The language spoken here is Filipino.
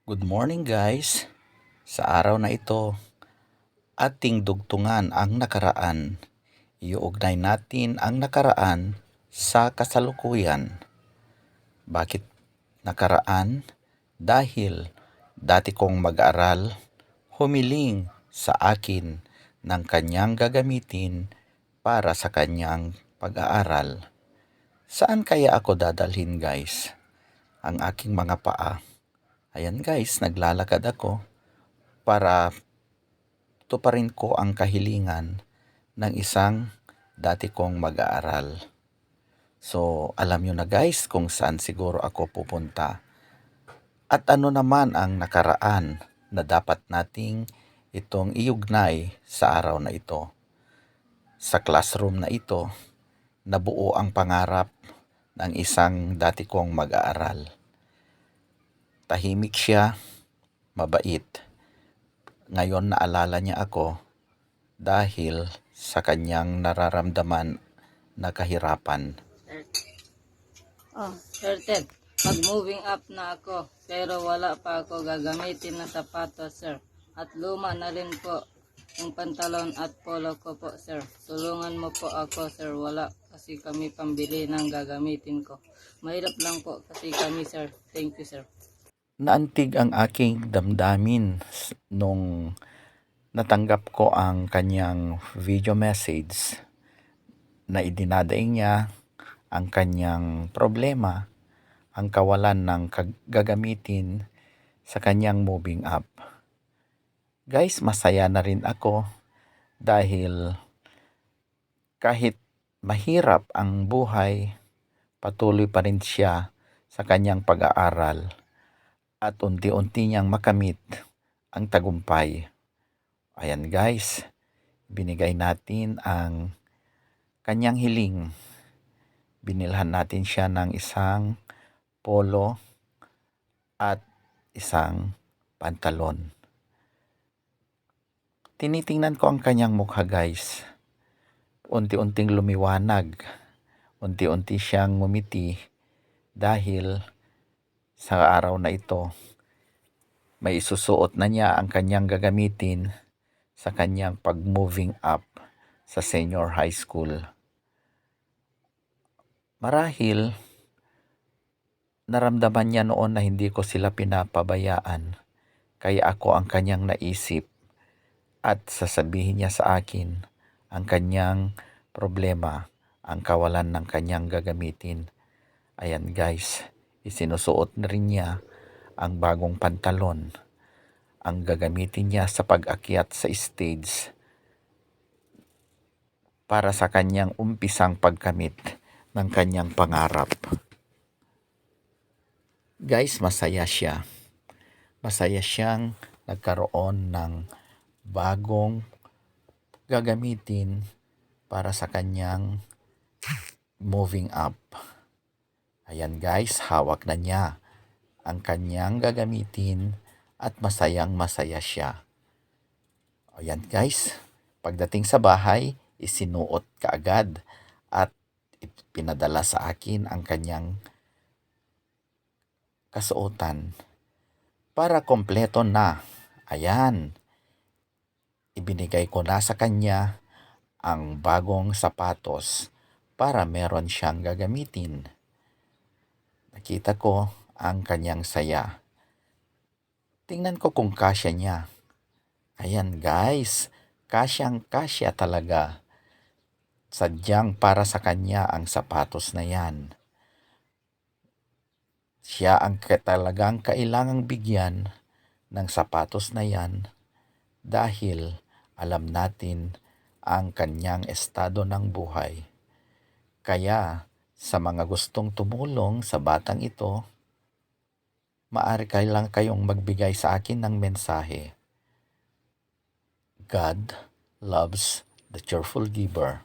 Good morning guys! Sa araw na ito, ating dugtungan ang nakaraan. Iuugnay natin ang nakaraan sa kasalukuyan. Bakit nakaraan? Dahil dati kong mag-aral, humiling sa akin ng kanyang gagamitin para sa kanyang pag-aaral. Saan kaya ako dadalhin guys? Ang aking mga paa. Ayan guys, naglalakad ako para tuparin ko ang kahilingan ng isang dati kong mag-aaral. So, alam nyo na guys kung saan siguro ako pupunta. At ano naman ang nakaraan na dapat nating itong iugnay sa araw na ito. Sa classroom na ito, nabuo ang pangarap ng isang dati kong mag-aaral. Tahimik siya, mabait. Ngayon naalala niya ako dahil sa kanyang nararamdaman na kahirapan. Sir Ted, mag-moving up na ako pero wala pa ako gagamitin na sapatos, sir. At luma na rin po yung pantalon at polo ko po, sir. Tulungan mo po ako, sir. Wala kasi kami pambili ng gagamitin ko. Mahirap lang po kasi kami, sir. Thank you, sir. Naantig ang aking damdamin nung natanggap ko ang kanyang video message na idinadaing niya ang kanyang problema, ang kawalan ng gagamitin sa kanyang moving up. Guys, masaya na rin ako dahil kahit mahirap ang buhay, patuloy pa rin siya sa kanyang pag-aaral at unti-unti niyang makamit ang tagumpay. Ayan guys, binigay natin ang kanyang hiling. Binilhan natin siya ng isang polo at isang pantalon. Tinitingnan ko ang kanyang mukha guys. Unti-unting lumiwanag. Unti-unti siyang ngumiti dahil sa araw na ito, may isusuot na niya ang kanyang gagamitin sa kanyang pag-moving up sa senior high school. Marahil, naramdaman niya noon na hindi ko sila pinapabayaan, kaya ako ang kanyang naisip at sasabihin niya sa akin ang kanyang problema, ang kawalan ng kanyang gagamitin. Ayan guys, isinusuot na rin niya ang bagong pantalon, ang gagamitin niya sa pag-akyat sa stage para sa kanyang umpisang pagkamit ng kanyang pangarap. Guys, masaya siya. Masaya siyang nagkaroon ng bagong gagamitin para sa kanyang moving up. Ayan guys, hawak na niya ang kanyang gagamitin at masayang masaya siya. Ayan guys, pagdating sa bahay, isinuot kaagad at pinadala sa akin ang kanyang kasuotan para kompleto na. Ayan, ibinigay ko na sa kanya ang bagong sapatos para meron siyang gagamitin. Nakita ko ang kanyang saya. Tingnan ko kung kasya niya. Ayan guys, kasyang-kasya talaga. Sadyang para sa kanya ang sapatos na yan. Siya ang talagang kailangang bigyan ng sapatos na yan dahil alam natin ang kanyang estado ng buhay. Kaya sa mga gustong tumulong sa batang ito, maaari lang kayong magbigay sa akin ng mensahe. God loves the cheerful giver.